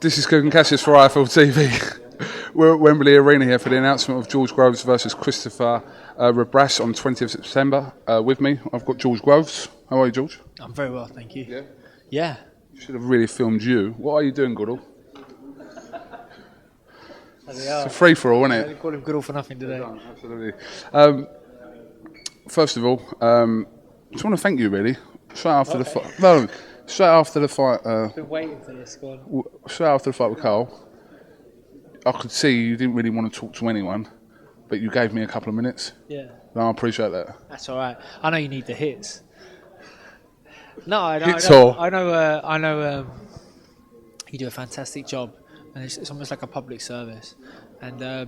This is Coogan Cassius for IFL TV. We're at Wembley Arena here for the announcement of George Groves versus Christoper Rebrasse on 20th September. With me, I've got George Groves. How are you, George? I'm very well, thank you. Yeah? Yeah. Should have really filmed you. What are you doing, Goodall? It's a free-for-all, isn't it? I call him Goodall for nothing today. Absolutely. First of all, just want to thank you, really. Straight after the fight. No, straight after the fight. I've been waiting for this. Go on. Straight after the fight with Carl, I could see you didn't really want to talk to anyone, but you gave me a couple of minutes. Yeah. No, I appreciate that. That's all right. I know you need the hits. No, I know. You do a fantastic job, and it's almost like a public service. And I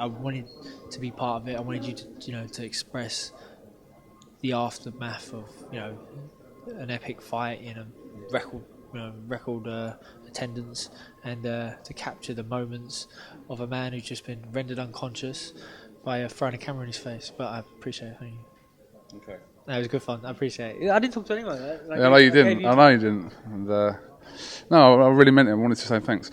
wanted to be part of it. I wanted you to, to express the aftermath of, an epic fight in a record attendance, and to capture the moments of a man who's just been rendered unconscious by throwing a camera in his face. But I appreciate it. Thank you. Okay. That was good fun. I appreciate it. I didn't talk to anyone. I know you didn't. And, no, I really meant it. I wanted to say thanks.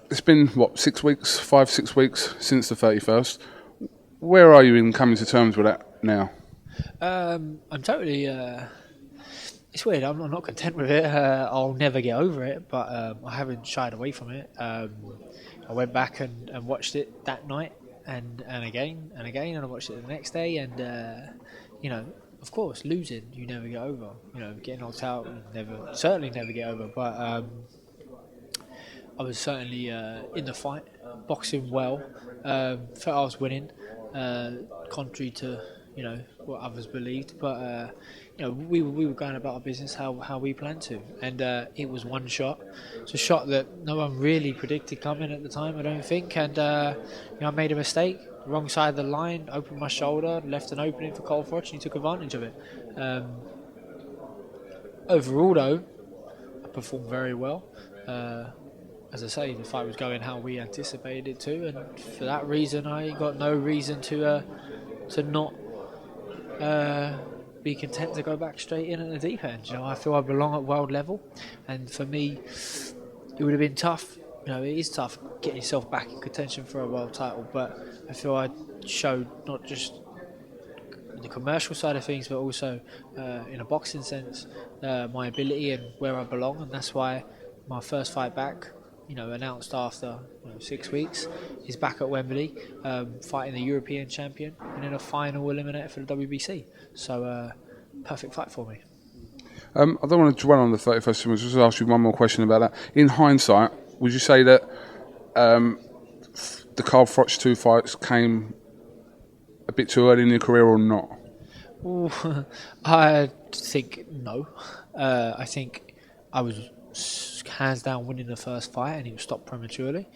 It's been, 6 weeks, 5-6 weeks since the 31st. Where are you in coming to terms with that now? I'm totally... it's weird. I'm not content with it. I'll never get over it, but I haven't shied away from it. I went back and watched it that night and again, and I watched it the next day, and of course, losing you never get over. Getting knocked out certainly never get over. But I was certainly in the fight, boxing well. Felt I was winning, contrary to what others believed. But we were going about our business how we planned to, and it was one shot. It's a shot that no one really predicted coming at the time, I don't think. And I made a mistake. Wrong side of the line, opened my shoulder, left an opening for Froch, and he took advantage of it. Overall, though, I performed very well. As I say, the fight was going how we anticipated it to, and for that reason, I got no reason to not be content to go back straight in at the deep end. I feel I belong at world level, and for me, it would have been tough. It is tough getting yourself back in contention for a world title, but I feel I showed not just the commercial side of things, but also in a boxing sense, my ability and where I belong, and that's why my first fight back, announced after 6 weeks, is back at Wembley, fighting the European champion and in a final eliminator for the WBC. So, perfect fight for me. I don't want to dwell on the 31st, I'll just ask you one more question about that. In hindsight, would you say that the Carl Froch 2 fights came a bit too early in your career or not? Ooh, I think no. I think I was hands down winning the first fight, and he was stopped prematurely.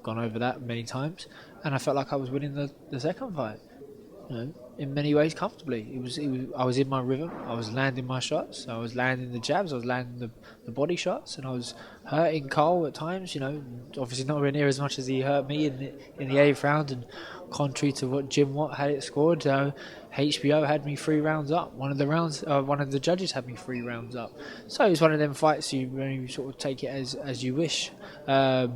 Gone over that many times, and I felt like I was winning the second fight. In many ways comfortably. I was in my rhythm. I was landing my shots. I was landing the jabs. I was landing the body shots, and I was hurting Carl at times. Obviously nowhere near as much as he hurt me in the 8th round. And contrary to what Jim Watt had it scored, HBO had me 3 rounds up. One of the judges had me 3 rounds up. So it's one of them fights you sort of take it as you wish. I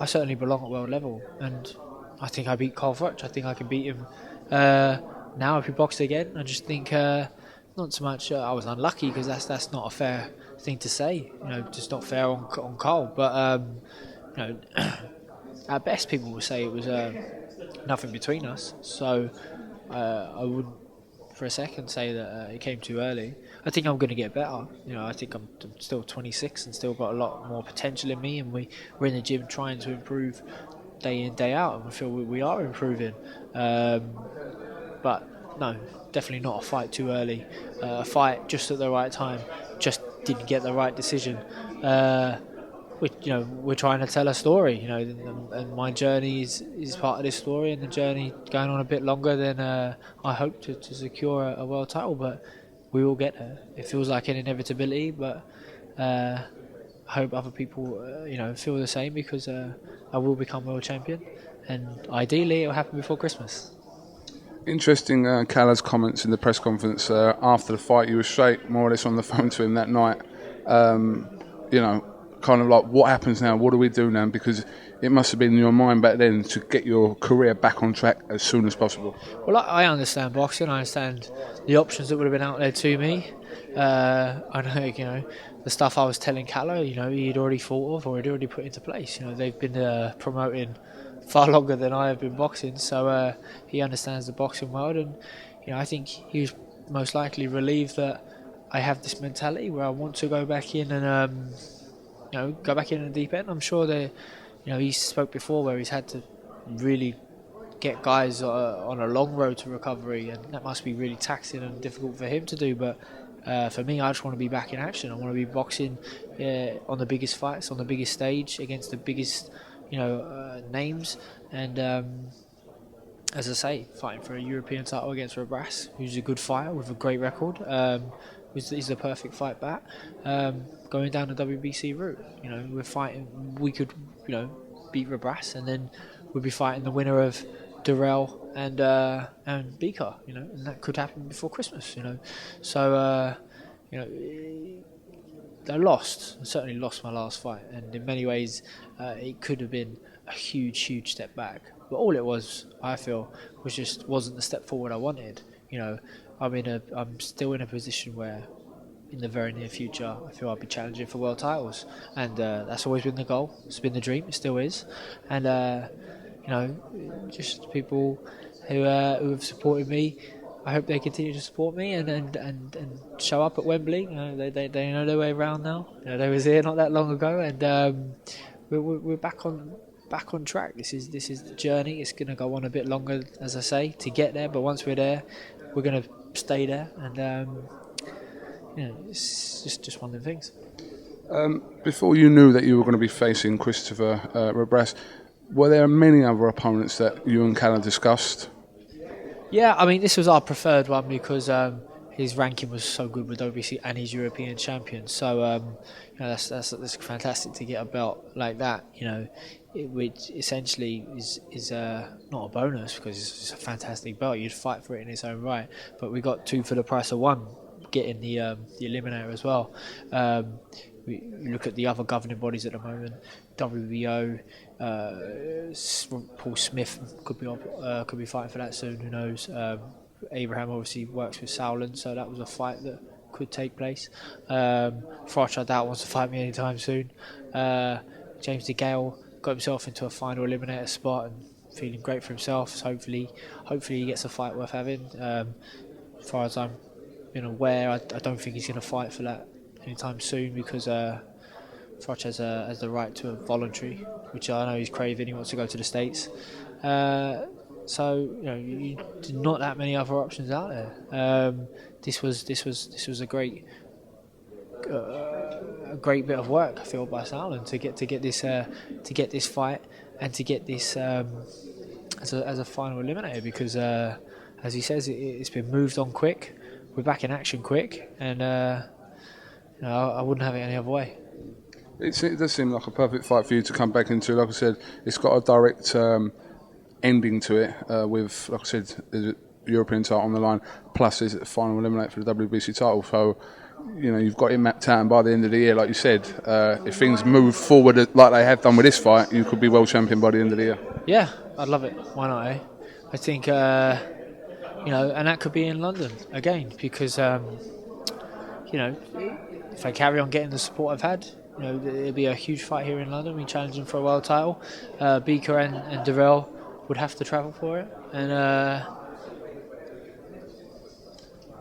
certainly belong at world level, and I think I beat Carl Froch. I think I can beat him. Now if we boxed again, I just think not so much I was unlucky, because that's not a fair thing to say, just not fair on Carl, but at best people will say it was nothing between us, so I wouldn't for a second say that it came too early. I think I'm going to get better. I think I'm still 26 and still got a lot more potential in me, and we're in the gym trying to improve day in, day out, and we feel we are improving. But no, definitely not a fight too early. A fight just at the right time. Just didn't get the right decision. We're trying to tell a story, and my journey is part of this story, and the journey going on a bit longer than I hope to secure a world title, but we will get there. It feels like an inevitability, but I hope other people feel the same, because I will become world champion, and ideally it will happen before Christmas. Interesting, Callaghan's comments in the press conference after the fight. You were straight, more or less, on the phone to him that night. you know, kind of like what happens now? What do we do now? Because it must have been in your mind back then to get your career back on track as soon as possible. Well, I understand boxing. I understand the options that would have been out there to me. I know, the stuff I was telling Callow, he'd already thought of or he'd already put into place. They've been promoting far longer than I have been boxing, so he understands the boxing world, and I think he was most likely relieved that I have this mentality where I want to go back in and go back in the deep end. I'm sure that he spoke before where he's had to really get guys on a long road to recovery, and that must be really taxing and difficult for him to do. But for me, I just want to be back in action. I want to be boxing on the biggest fights, on the biggest stage, against the biggest names, and as I say, fighting for a European title against Rebrasse, who's a good fighter with a great record. Is the perfect fight back. Going down the WBC route, we're fighting. We could, beat Rebrasse, and then we'll be fighting the winner of Durrell and Beaker, and that could happen before Christmas, So, I certainly lost my last fight, and in many ways, it could have been a huge step back. But all it was, I feel, wasn't the step forward I wanted. I'm still in a position where, in the very near future, I feel I'll be challenging for world titles, and that's always been the goal. It's been the dream. It still is, and just people who have supported me. I hope they continue to support me and show up at Wembley. They know their way around now. They was here not that long ago, and we're back on track. This is the journey. It's going to go on a bit longer, as I say, to get there. But once we're there, we're going to stay there, and it's just one of the things. Before you knew that you were going to be facing Christoper Rebrasse, were there many other opponents that you and Callum discussed? Yeah, I mean, this was our preferred one because his ranking was so good with WBC and he's European champion. So that's fantastic to get a belt like that. Which essentially is not a bonus because it's a fantastic belt. You'd fight for it in its own right. But we got two for the price of one, getting the eliminator as well. We look at the other governing bodies at the moment. WBO, Paul Smith could be fighting for that soon. Who knows? Abraham obviously works with Sauerland, so that was a fight that could take place. Froch, I doubt, wants to fight me anytime soon. James DeGale got himself into a final eliminator spot and feeling great for himself. So hopefully he gets a fight worth having. As far as I'm aware, I don't think he's going to fight for that anytime soon because Froch has the right to a voluntary, which I know he's craving. He wants to go to the States. So not that many other options out there. This was a great bit of work, I feel, by Sauerland to get this fight and to get this as a final eliminator because as he says, it's been moved on quick. We're back in action quick, and I wouldn't have it any other way. It does seem like a perfect fight for you to come back into. Like I said, it's got a direct ending to it with, like I said, the European title on the line, plus is it the final eliminator for the WBC title. So, you've got it mapped out, and by the end of the year, like you said, if things move forward like they have done with this fight, you could be world champion by the end of the year. Yeah, I'd love it. Why not, eh? I think, and that could be in London again because, if I carry on getting the support I've had, there'll be a huge fight here in London. We challenging for a world title. Beaker and Durrell would have to travel for it. And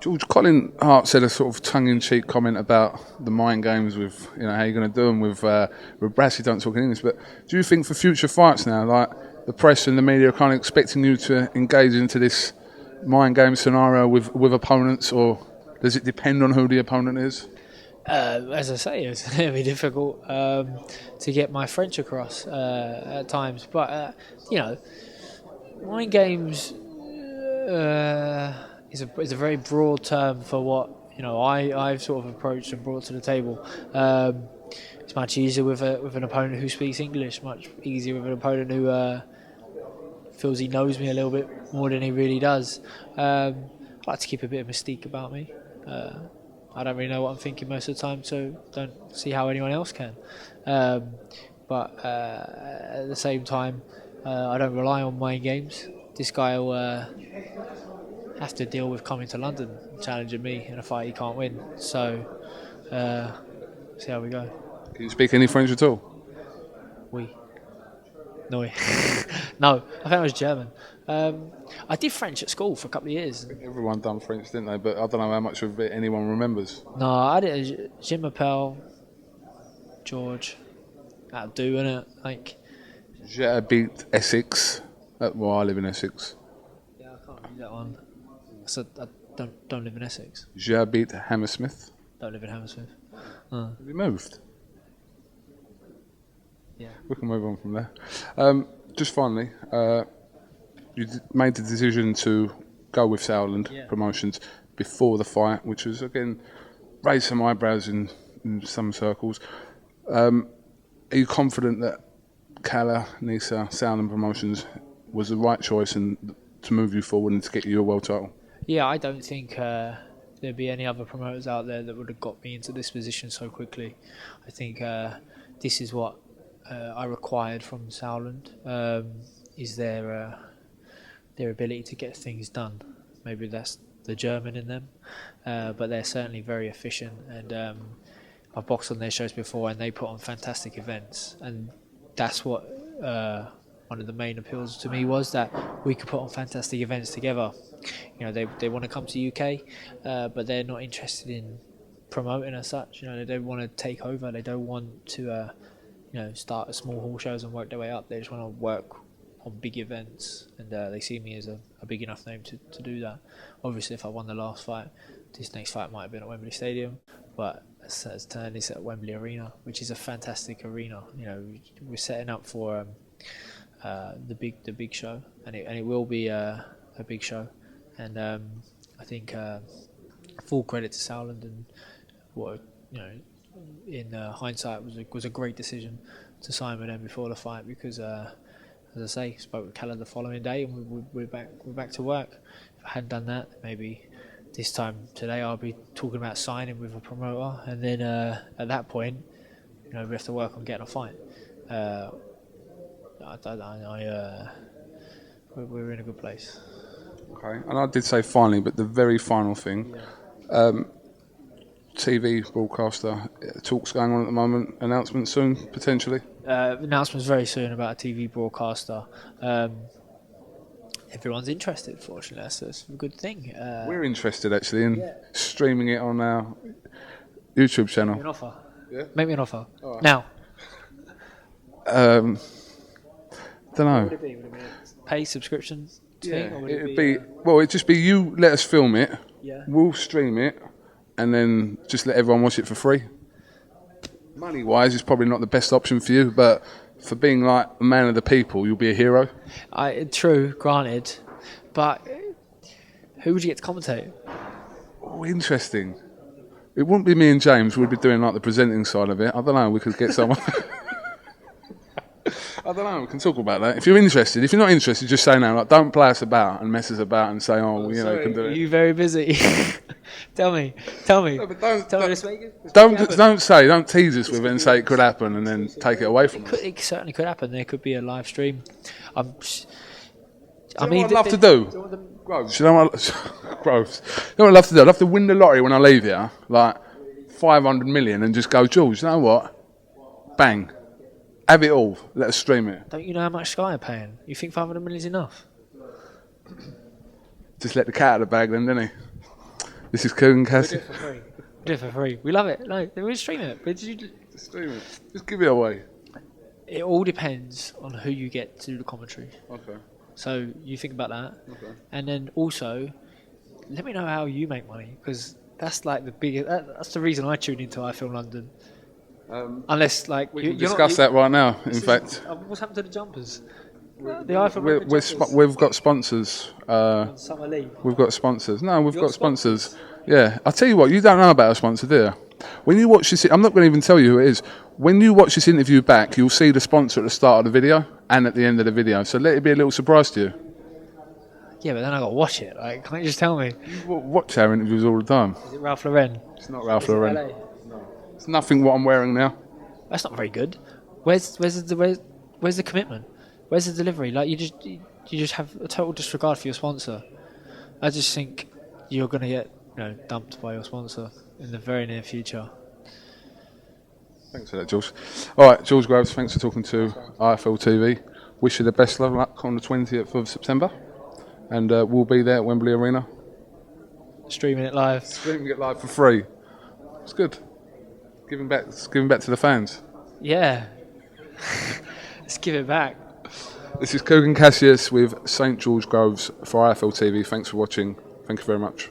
George, Colin Hart said a sort of tongue-in-cheek comment about the Mayan games with, how you're going to do them with Rebrasse. Don't talk in English, but do you think for future fights now, like the press and the media are kind of expecting you to engage into this Mayan game scenario with opponents, or does it depend on who the opponent is? As I say, it's going to be difficult to get my French across at times. But, mind games is a very broad term for what, I've sort of approached and brought to the table. It's much easier with an opponent who speaks English, much easier with an opponent who feels he knows me a little bit more than he really does. I like to keep a bit of mystique about me. I don't really know what I'm thinking most of the time, so don't see how anyone else can. But at the same time, I don't rely on my games. This guy will have to deal with coming to London, challenging me in a fight he can't win. So, see how we go. Can you speak any French at all? Oui. No, no. I think I was German. I did French at school for a couple of years. Everyone done French, didn't they? But I don't know how much of it anyone remembers. No, I did. Je m'appelle George. That'll do, innit? Like. J'habite Essex. Well, I live in Essex. Yeah, I can't read that one. I said I don't live in Essex. J'habite Hammersmith. Don't live in Hammersmith. Have you moved? Yeah. We can move on from there. Just finally, you made the decision to go with Sauerland Promotions before the fight, which was, again, raised some eyebrows in some circles. Are you confident that Kala, Nisa, Sauerland Promotions was the right choice and to move you forward and to get you a world title? Yeah, I don't think there'd be any other promoters out there that would have got me into this position so quickly. I think this is what I required from Sauerland, is their ability to get things done. Maybe that's the German in them, but they're certainly very efficient. And I've boxed on their shows before, and they put on fantastic events. And that's what one of the main appeals to me was, that we could put on fantastic events together. You know, they want to come to UK, but they're not interested in promoting as such. You know, they don't want to take over. They don't want to start at small hall shows and work their way up. They just want to work on big events, and they see me as a big enough name to do that. Obviously, if I won the last fight, this next fight might have been at Wembley Stadium, but as turned, it's at Wembley Arena, which is a fantastic arena. You know, we're setting up for the big show, and it will be a big show. And I think full credit to Sauerland, and what in hindsight was a great decision to sign with them before the fight, because as I say, spoke with Kala the following day, and we're back to work. If I hadn't done that, maybe this time today I'll be talking about signing with a promoter, and then at that point, we have to work on getting a fight. We're in a good place. Okay, and I did say finally, but the very final thing. TV broadcaster talks going on at the moment. Announcement soon, potentially. Announcements very soon about a TV broadcaster. Everyone's interested. Fortunately, that's a good thing. We're interested actually in streaming it on our YouTube channel. Make me an offer. Yeah? Make me an offer right. now. Don't know. Would it be a pay subscription thing? Or would it'd just be you let us film it. Yeah. We'll stream it. And then just let everyone watch it for free. Money-wise, it's probably not the best option for you, but for being like a man of the people, you'll be a hero. True, granted. But who would you get to commentate? Oh, interesting. It wouldn't be me and James. We'd be doing like the presenting side of it. I don't know. We could get someone. I don't know. We can talk about that. If you're interested, if you're not interested, just say no. Like, don't play us about and mess us about and say, you can do it. Are you very busy? Tell me. No, but don't tease us with it and say it could happen and then take it away from us. It certainly could happen. There could be a live stream. What I'd love to do? Groves. You know what? Groves. You know what I'd love to do? I'd love to win the lottery when I leave here, like 500 million, and just go, Jules, you know what? Bang. Have it all. Let us stream it. Don't you know how much Sky are paying? You think 500 million is enough? Just let the cat out of the bag then, didn't he? This is Coon Cassie. Do it for free. We love it. No, we're streaming it. But Just stream it. Just give it away. It all depends on who you get to do the commentary. Okay. So you think about that. Okay. And then also, let me know how you make money, because that's like the biggest. That's the reason I tune into I Film London. Unless we can discuss that right now. In fact, what's happened to the jumpers? We've got sponsors. Summer League. We've got sponsors. No, we've got sponsors. Yeah, I'll tell you what. You don't know about a sponsor, do you? When you watch this, I'm not going to even tell you who it is. When you watch this interview back, you'll see the sponsor at the start of the video and at the end of the video. So let it be a little surprise to you. Yeah, but then I got to watch it. Like, can't you just tell me? You watch our interviews all the time. Is it Ralph Lauren? It's not Ralph Is it Lauren. LA? It's nothing what I'm wearing now. That's not very good. Where's the commitment? Where's the delivery? Like you just have a total disregard for your sponsor. I just think you're gonna get dumped by your sponsor in the very near future. Thanks for that, Jules. All right, Jules Groves, thanks for talking to IFL TV. Wish you the best of luck on the 20th of September. And we'll be there at Wembley Arena. Streaming it live. Streaming it live for free. It's good. Giving back to the fans. Yeah. Let's give it back. This is Coogan Cassius with St George Groves for IFL TV. Thanks for watching. Thank you very much.